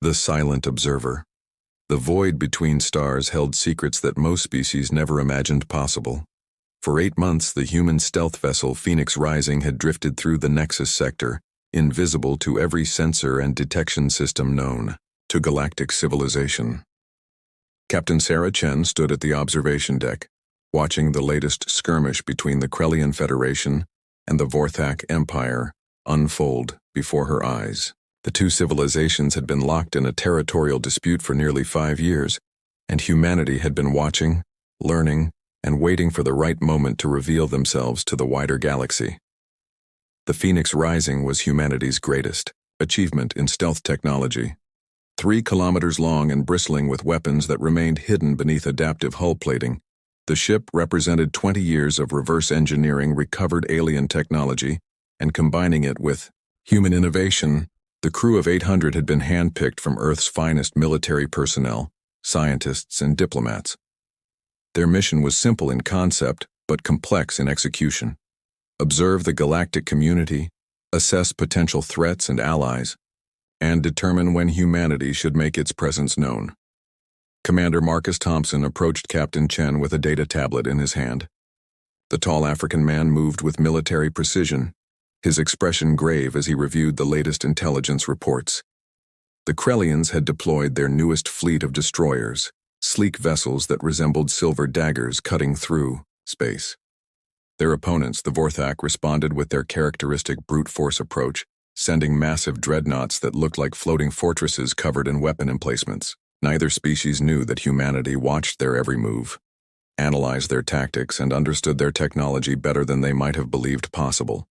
The silent observer. The void between stars held secrets that most species never imagined possible. For 8 months, the human stealth vessel Phoenix Rising had drifted through the Nexus sector, invisible to every sensor and detection system known to galactic civilization. Captain Sarah Chen stood at the observation deck, watching the latest skirmish between the Krellian Federation and the Vorthak Empire unfold before her eyes. The two civilizations had been locked in a territorial dispute for nearly 5 years, and humanity had been watching, learning, and waiting for the right moment to reveal themselves to the wider galaxy. The Phoenix Rising was humanity's greatest achievement in stealth technology. 3 kilometers long and bristling with weapons that remained hidden beneath adaptive hull plating, the ship represented 20 years of reverse engineering recovered alien technology and combining it with human innovation. The crew of 800 had been handpicked from Earth's finest military personnel, scientists, and diplomats. Their mission was simple in concept, but complex in execution. Observe the galactic community, assess potential threats and allies, and determine when humanity should make its presence known. Commander Marcus Thompson approached Captain Chen with a data tablet in his hand. The tall African man moved with military precision, his expression grave as he reviewed the latest intelligence reports. The Krellians had deployed their newest fleet of destroyers, sleek vessels that resembled silver daggers cutting through space. Their opponents, the Vorthak, responded with their characteristic brute force approach, sending massive dreadnoughts that looked like floating fortresses covered in weapon emplacements. Neither species knew that humanity watched their every move, analyzed their tactics, and understood their technology better than they might have believed possible.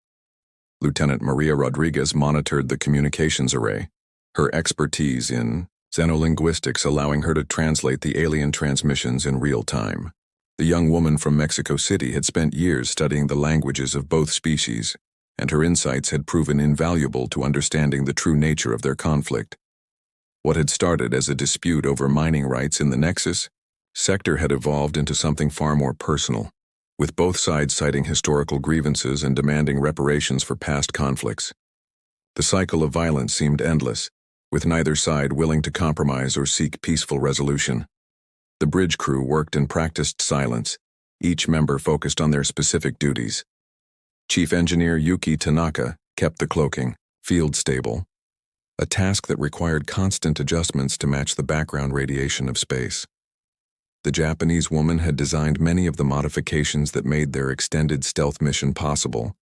Lieutenant Maria Rodriguez monitored the communications array, her expertise in xenolinguistics allowing her to translate the alien transmissions in real time. The young woman from Mexico City had spent years studying the languages of both species, and her insights had proven invaluable to understanding the true nature of their conflict. What had started as a dispute over mining rights in the Nexus sector had evolved into something far more personal, with both sides citing historical grievances and demanding reparations for past conflicts. The cycle of violence seemed endless, with neither side willing to compromise or seek peaceful resolution. The bridge crew worked in practiced silence, each member focused on their specific duties. Chief Engineer Yuki Tanaka kept the cloaking field stable, a task that required constant adjustments to match the background radiation of space. The Japanese woman had designed many of the modifications that made their extended stealth mission possible,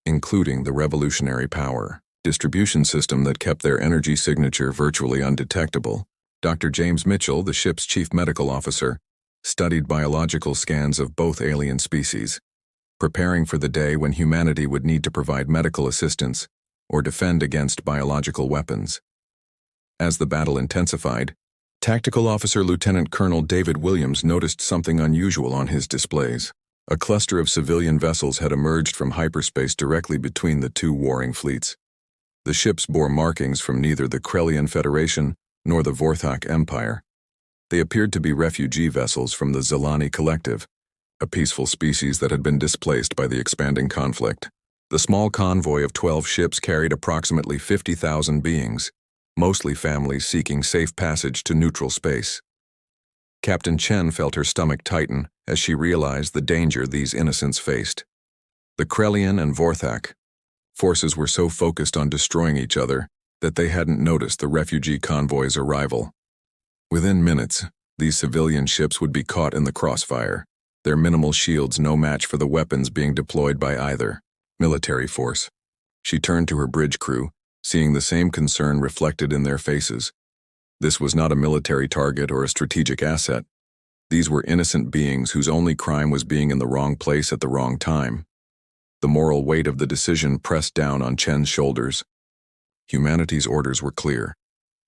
including the revolutionary power distribution system that kept their energy signature virtually undetectable. Dr. James Mitchell, the ship's chief medical officer, studied biological scans of both alien species, preparing for the day when humanity would need to provide medical assistance or defend against biological weapons. As the battle intensified, Tactical Officer Lieutenant Colonel David Williams noticed something unusual on his displays. A cluster of civilian vessels had emerged from hyperspace directly between the two warring fleets. The ships bore markings from neither the Krellian Federation nor the Vorthak Empire. They appeared to be refugee vessels from the Zelani Collective, a peaceful species that had been displaced by the expanding conflict. The small convoy of 12 ships carried approximately 50,000 beings, mostly families seeking safe passage to neutral space. Captain Chen felt her stomach tighten as she realized the danger these innocents faced. The Krellian and Vorthak forces were so focused on destroying each other that they hadn't noticed the refugee convoy's arrival. Within minutes, these civilian ships would be caught in the crossfire, their minimal shields no match for the weapons being deployed by either military force. She turned to her bridge crew, seeing the same concern reflected in their faces. This was not a military target or a strategic asset. These were innocent beings whose only crime was being in the wrong place at the wrong time. The moral weight of the decision pressed down on Chen's shoulders. Humanity's orders were clear.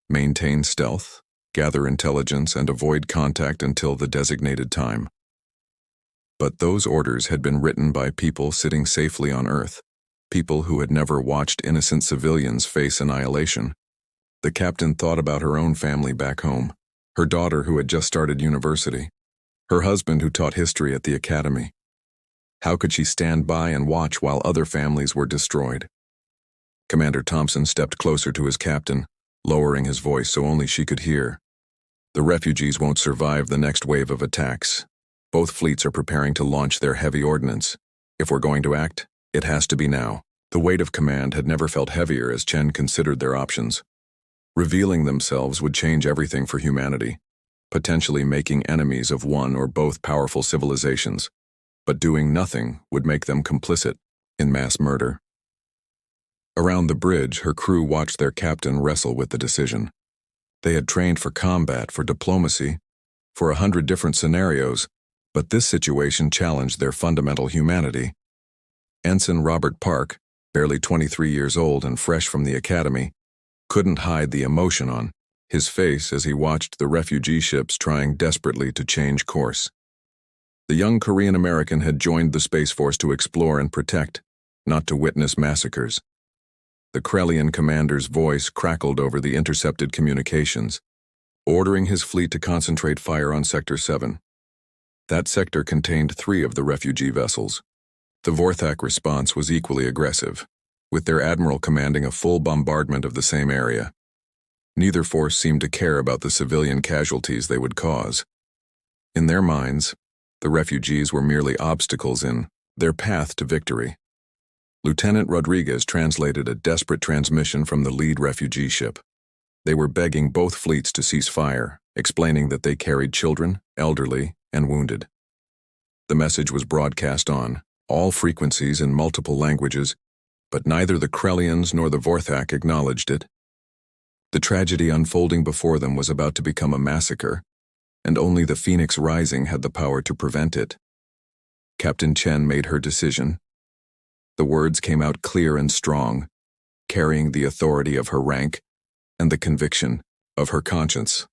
Maintain stealth, gather intelligence, and avoid contact until the designated time. But those orders had been written by people sitting safely on Earth, people who had never watched innocent civilians face annihilation. The captain thought about her own family back home, her daughter who had just started university, her husband who taught history at the academy. How could she stand by and watch while other families were destroyed? Commander Thompson stepped closer to his captain, lowering his voice so only she could hear. "The refugees won't survive the next wave of attacks. Both fleets are preparing to launch their heavy ordnance. If we're going to act, it has to be now." The weight of command had never felt heavier as Chen considered their options. Revealing themselves would change everything for humanity, potentially making enemies of one or both powerful civilizations. But doing nothing would make them complicit in mass murder. Around the bridge, her crew watched their captain wrestle with the decision. They had trained for combat, for diplomacy, for 100 different scenarios, but this situation challenged their fundamental humanity. Ensign Robert Park, barely 23 years old and fresh from the academy, couldn't hide the emotion on his face as he watched the refugee ships trying desperately to change course. The young Korean American had joined the Space Force to explore and protect, not to witness massacres. The Krellian commander's voice crackled over the intercepted communications, ordering his fleet to concentrate fire on Sector 7. That sector contained 3 of the refugee vessels. The Vorthak response was equally aggressive, with their admiral commanding a full bombardment of the same area. Neither force seemed to care about the civilian casualties they would cause. In their minds, the refugees were merely obstacles in their path to victory. Lieutenant Rodriguez translated a desperate transmission from the lead refugee ship. They were begging both fleets to cease fire, explaining that they carried children, elderly, and wounded. The message was broadcast on all frequencies in multiple languages, but neither the Krellians nor the Vorthak acknowledged it. The tragedy unfolding before them was about to become a massacre, and only the Phoenix Rising had the power to prevent it. Captain Chen made her decision. The words came out clear and strong, carrying the authority of her rank and the conviction of her conscience.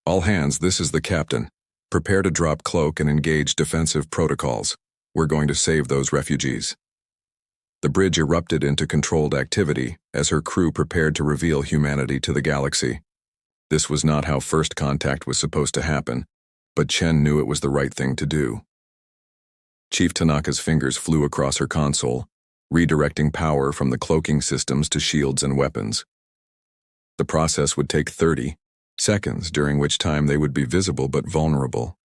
"All hands, this is the captain. Prepare to drop cloak and engage defensive protocols. We're going to save those refugees." The bridge erupted into controlled activity as her crew prepared to reveal humanity to the galaxy. This was not how first contact was supposed to happen, but Chen knew it was the right thing to do. Chief Tanaka's fingers flew across her console, redirecting power from the cloaking systems to shields and weapons. The process would take 30 seconds, during which time they would be visible but vulnerable.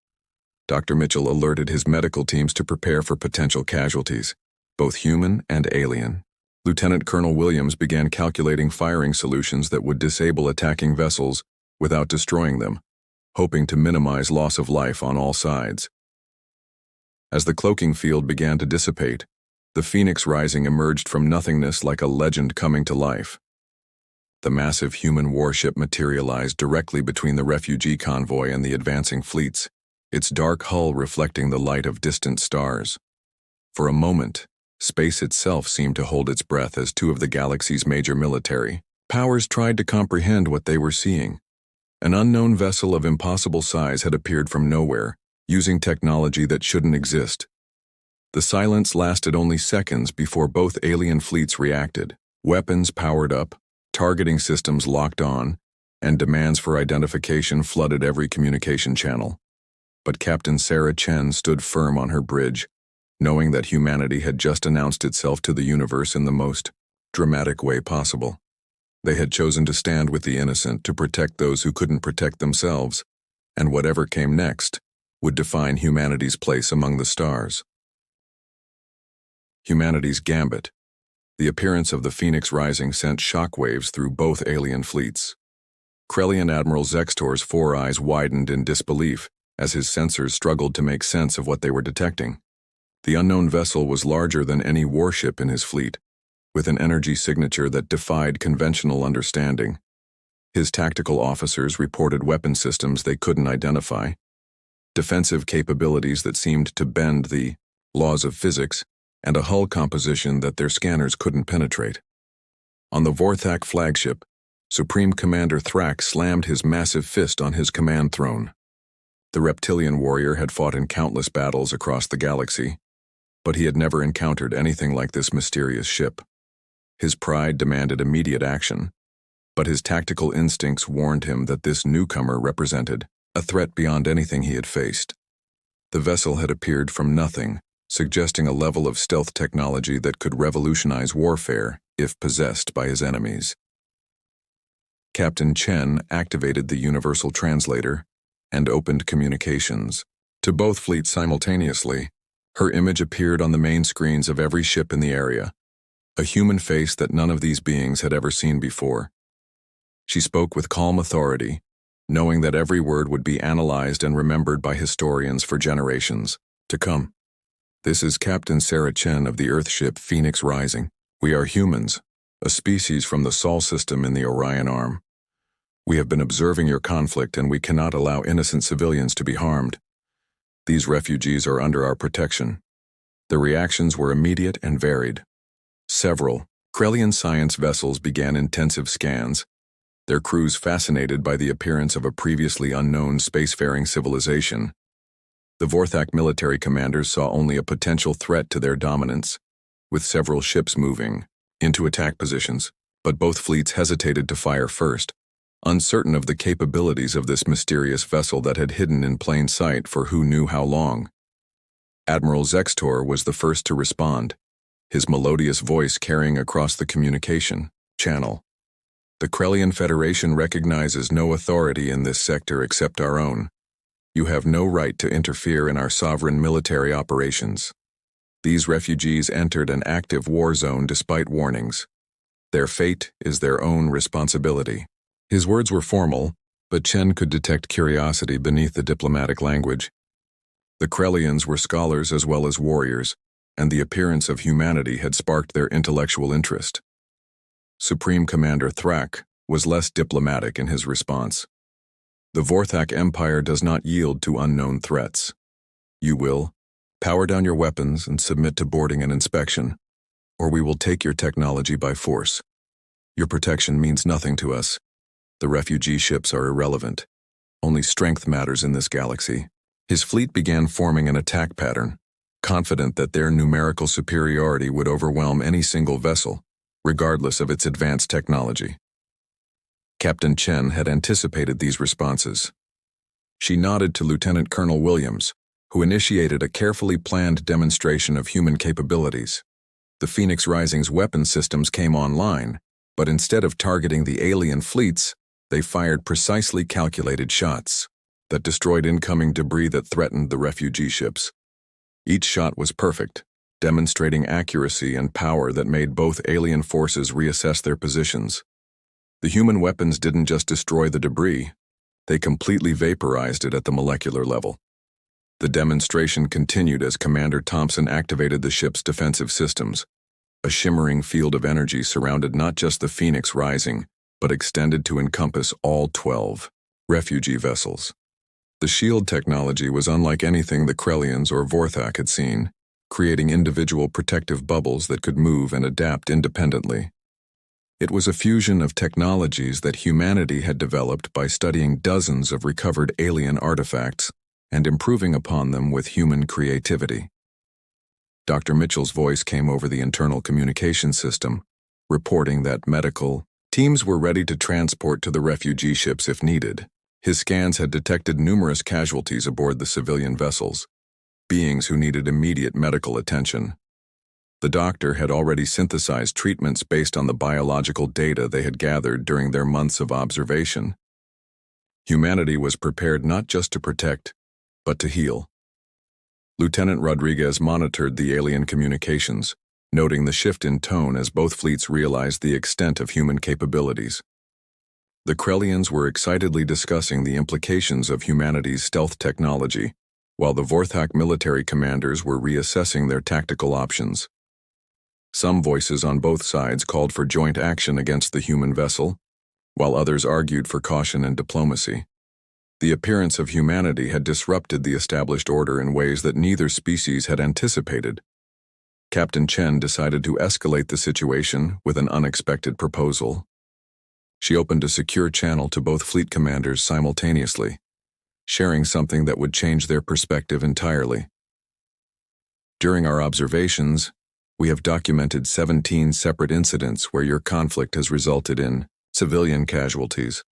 Dr. Mitchell alerted his medical teams to prepare for potential casualties, both human and alien. Lieutenant Colonel Williams began calculating firing solutions that would disable attacking vessels without destroying them, hoping to minimize loss of life on all sides. As the cloaking field began to dissipate, the Phoenix Rising emerged from nothingness like a legend coming to life. The massive human warship materialized directly between the refugee convoy and the advancing fleets, its dark hull reflecting the light of distant stars. For a moment, space itself seemed to hold its breath as 2 of the galaxy's major military powers tried to comprehend what they were seeing. An unknown vessel of impossible size had appeared from nowhere, using technology that shouldn't exist. The silence lasted only seconds before both alien fleets reacted. Weapons powered up, targeting systems locked on, and demands for identification flooded every communication channel. But Captain Sarah Chen stood firm on her bridge, knowing that humanity had just announced itself to the universe in the most dramatic way possible. They had chosen to stand with the innocent to protect those who couldn't protect themselves, and whatever came next would define humanity's place among the stars. Humanity's gambit. The appearance of the Phoenix Rising sent shockwaves through both alien fleets. Krellian Admiral Zextor's 4 eyes widened in disbelief as his sensors struggled to make sense of what they were detecting. The unknown vessel was larger than any warship in his fleet, with an energy signature that defied conventional understanding. His tactical officers reported weapon systems they couldn't identify, defensive capabilities that seemed to bend the laws of physics, and a hull composition that their scanners couldn't penetrate. On the Vorthak flagship, Supreme Commander Thrak slammed his massive fist on his command throne. The reptilian warrior had fought in countless battles across the galaxy, but he had never encountered anything like this mysterious ship. His pride demanded immediate action, but his tactical instincts warned him that this newcomer represented a threat beyond anything he had faced. The vessel had appeared from nothing, suggesting a level of stealth technology that could revolutionize warfare if possessed by his enemies. Captain Chen activated the universal translator and opened communications to both fleets simultaneously. Her image appeared on the main screens of every ship in the area, a human face that none of these beings had ever seen before. She spoke with calm authority, knowing that every word would be analyzed and remembered by historians for generations to come. This is Captain Sarah Chen of the Earthship Phoenix Rising. We are humans, a species from the Sol system in the Orion Arm. We have been observing your conflict and we cannot allow innocent civilians to be harmed. These refugees are under our protection. The reactions were immediate and varied. Several Krellian science vessels began intensive scans, their crews fascinated by the appearance of a previously unknown spacefaring civilization. The Vorthak military commanders saw only a potential threat to their dominance, with several ships moving into attack positions, but both fleets hesitated to fire first, uncertain of the capabilities of this mysterious vessel that had hidden in plain sight for who knew how long. Admiral Zextor was the first to respond, his melodious voice carrying across the communication channel. The Krellian Federation recognizes no authority in this sector except our own. You have no right to interfere in our sovereign military operations. These refugees entered an active war zone despite warnings. Their fate is their own responsibility. His words were formal, but Chen could detect curiosity beneath the diplomatic language. The Krellians were scholars as well as warriors, and the appearance of humanity had sparked their intellectual interest. Supreme Commander Thrak was less diplomatic in his response. The Vorthak Empire does not yield to unknown threats. You will power down your weapons and submit to boarding and inspection, or we will take your technology by force. Your protection means nothing to us. The refugee ships are irrelevant. Only strength matters in this galaxy. His fleet began forming an attack pattern, confident that their numerical superiority would overwhelm any single vessel, regardless of its advanced technology. Captain Chen had anticipated these responses. She nodded to Lieutenant Colonel Williams, who initiated a carefully planned demonstration of human capabilities. The Phoenix Rising's weapon systems came online, but instead of targeting the alien fleets, they fired precisely calculated shots that destroyed incoming debris that threatened the refugee ships. Each shot was perfect, demonstrating accuracy and power that made both alien forces reassess their positions. The human weapons didn't just destroy the debris, they completely vaporized it at the molecular level. The demonstration continued as Commander Thompson activated the ship's defensive systems. A shimmering field of energy surrounded not just the Phoenix Rising, but extended to encompass all 12 refugee vessels. The shield technology was unlike anything the Krellians or Vorthak had seen, creating individual protective bubbles that could move and adapt independently. It was a fusion of technologies that humanity had developed by studying dozens of recovered alien artifacts and improving upon them with human creativity. Dr. Mitchell's voice came over the internal communication system, reporting that medical teams were ready to transport to the refugee ships if needed. His scans had detected numerous casualties aboard the civilian vessels, beings who needed immediate medical attention. The doctor had already synthesized treatments based on the biological data they had gathered during their months of observation. Humanity was prepared not just to protect, but to heal. Lieutenant Rodriguez monitored the alien communications, noting the shift in tone as both fleets realized the extent of human capabilities. The Krellians were excitedly discussing the implications of humanity's stealth technology, while the Vorthak military commanders were reassessing their tactical options. Some voices on both sides called for joint action against the human vessel, while others argued for caution and diplomacy. The appearance of humanity had disrupted the established order in ways that neither species had anticipated. Captain Chen decided to escalate the situation with an unexpected proposal. She opened a secure channel to both fleet commanders simultaneously, sharing something that would change their perspective entirely. During our observations, we have documented 17 separate incidents where your conflict has resulted in civilian casualties.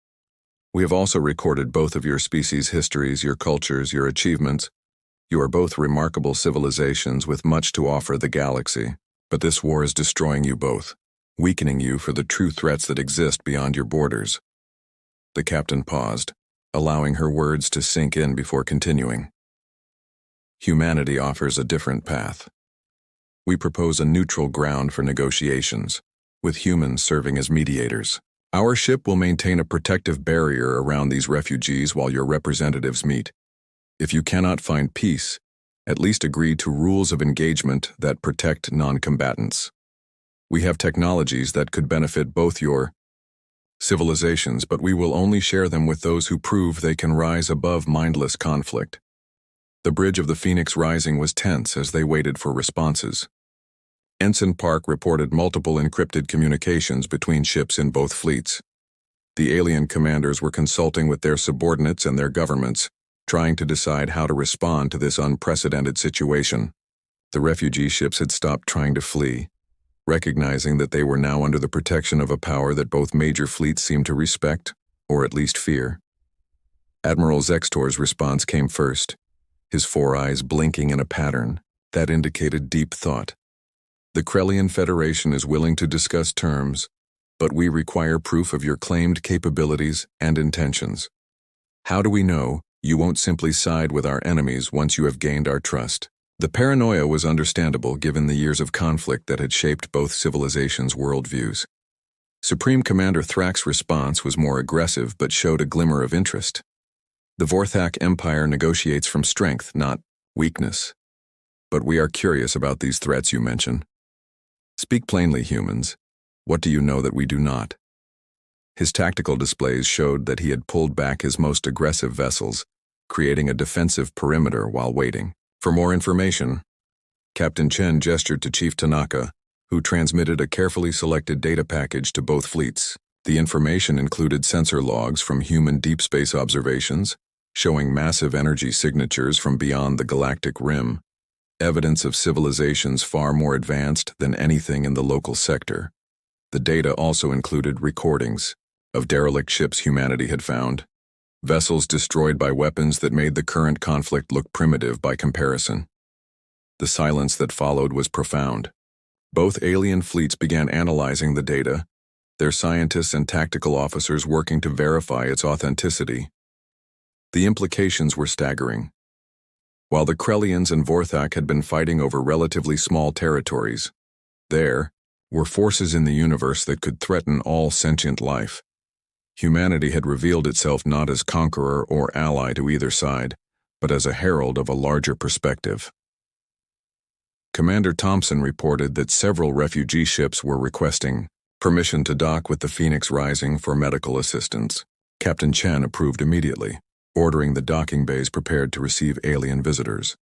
We have also recorded both of your species' histories, your cultures, your achievements. You are both remarkable civilizations with much to offer the galaxy, but this war is destroying you both, weakening you for the true threats that exist beyond your borders. The captain paused, allowing her words to sink in before continuing. Humanity offers a different path. We propose a neutral ground for negotiations, with humans serving as mediators. Our ship will maintain a protective barrier around these refugees while your representatives meet. If you cannot find peace, at least agree to rules of engagement that protect non-combatants. We have technologies that could benefit both your civilizations, but we will only share them with those who prove they can rise above mindless conflict. The bridge of the Phoenix Rising was tense as they waited for responses. Ensign Park reported multiple encrypted communications between ships in both fleets. The alien commanders were consulting with their subordinates and their governments, trying to decide how to respond to this unprecedented situation. The refugee ships had stopped trying to flee, recognizing that they were now under the protection of a power that both major fleets seemed to respect, or at least fear. Admiral Zextor's response came first, his four eyes blinking in a pattern that indicated deep thought. The Krellian Federation is willing to discuss terms, but we require proof of your claimed capabilities and intentions. How do we know you won't simply side with our enemies once you have gained our trust? The paranoia was understandable given the years of conflict that had shaped both civilizations' worldviews. Supreme Commander Thrak's response was more aggressive but showed a glimmer of interest. The Vorthak Empire negotiates from strength, not weakness. But we are curious about these threats you mention. Speak plainly, humans. What do you know that we do not? His tactical displays showed that he had pulled back his most aggressive vessels, creating a defensive perimeter while waiting. For more information, Captain Chen gestured to Chief Tanaka, who transmitted a carefully selected data package to both fleets. The information included sensor logs from human deep space observations, showing massive energy signatures from beyond the galactic rim, evidence of civilizations far more advanced than anything in the local sector. The data also included recordings of derelict ships humanity had found, vessels destroyed by weapons that made the current conflict look primitive by comparison. The silence that followed was profound. Both alien fleets began analyzing the data, their scientists and tactical officers working to verify its authenticity. The implications were staggering. While the Krellians and Vorthak had been fighting over relatively small territories, there were forces in the universe that could threaten all sentient life. Humanity had revealed itself not as conqueror or ally to either side, but as a herald of a larger perspective. Commander Thompson reported that several refugee ships were requesting permission to dock with the Phoenix Rising for medical assistance. Captain Chen approved immediately, ordering the docking bays prepared to receive alien visitors.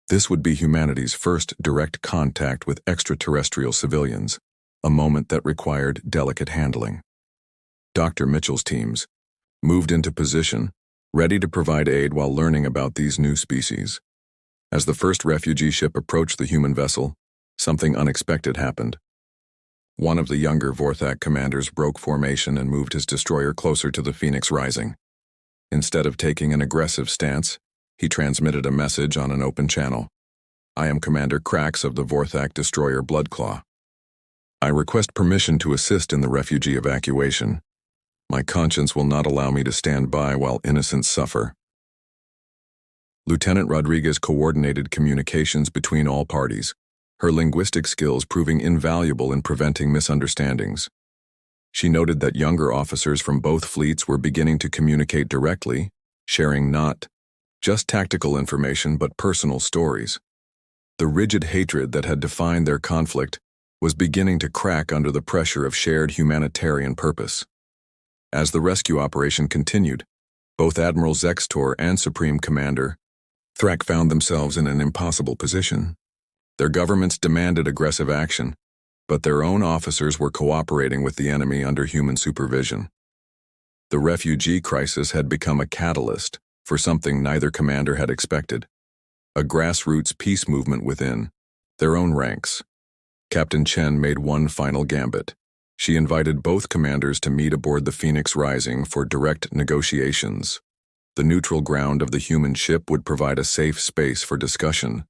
This would be humanity's first direct contact with extraterrestrial civilians, a moment that required delicate handling. Dr. Mitchell's teams moved into position, ready to provide aid while learning about these new species. As the first refugee ship approached the human vessel, something unexpected happened. One of the younger Vorthak commanders broke formation and moved his destroyer closer to the Phoenix Rising. Instead of taking an aggressive stance, he transmitted a message on an open channel. "I am Commander Krax of the Vorthak destroyer Bloodclaw. I request permission to assist in the refugee evacuation. My conscience will not allow me to stand by while innocents suffer." Lieutenant Rodriguez coordinated communications between all parties, her linguistic skills proving invaluable in preventing misunderstandings. She noted that younger officers from both fleets were beginning to communicate directly, sharing not just tactical information but personal stories. The rigid hatred that had defined their conflict was beginning to crack under the pressure of shared humanitarian purpose. As the rescue operation continued, both Admiral Zextor and Supreme Commander Thrak found themselves in an impossible position. Their governments demanded aggressive action, but their own officers were cooperating with the enemy under human supervision. The refugee crisis had become a catalyst for something neither commander had expected: a grassroots peace movement within their own ranks. Captain Chen made one final gambit. She invited both commanders to meet aboard the Phoenix Rising for direct negotiations. The neutral ground of the human ship would provide a safe space for discussion,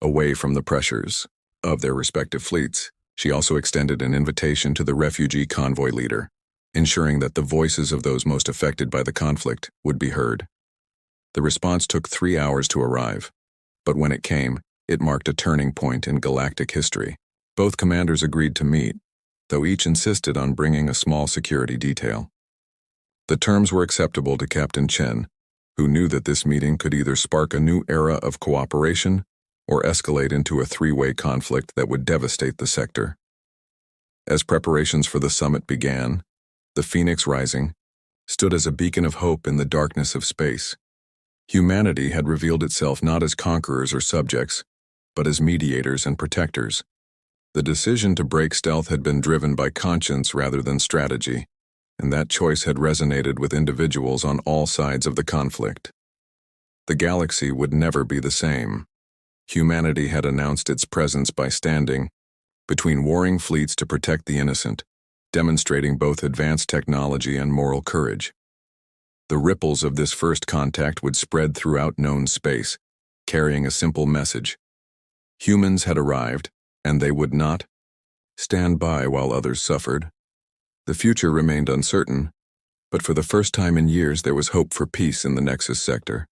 away from the pressures of their respective fleets. She also extended an invitation to the refugee convoy leader, ensuring that the voices of those most affected by the conflict would be heard. The response took 3 hours to arrive, but when it came, it marked a turning point in galactic history. Both commanders agreed to meet, though each insisted on bringing a small security detail. The terms were acceptable to Captain Chen, who knew that this meeting could either spark a new era of cooperation or escalate into a three-way conflict that would devastate the sector. As preparations for the summit began, the Phoenix Rising stood as a beacon of hope in the darkness of space. Humanity had revealed itself not as conquerors or subjects, but as mediators and protectors. The decision to break stealth had been driven by conscience rather than strategy, and that choice had resonated with individuals on all sides of the conflict. The galaxy would never be the same. Humanity had announced its presence by standing between warring fleets to protect the innocent, demonstrating both advanced technology and moral courage. The ripples of this first contact would spread throughout known space, carrying a simple message. Humans had arrived, and they would not stand by while others suffered. The future remained uncertain, but for the first time in years there was hope for peace in the Nexus sector.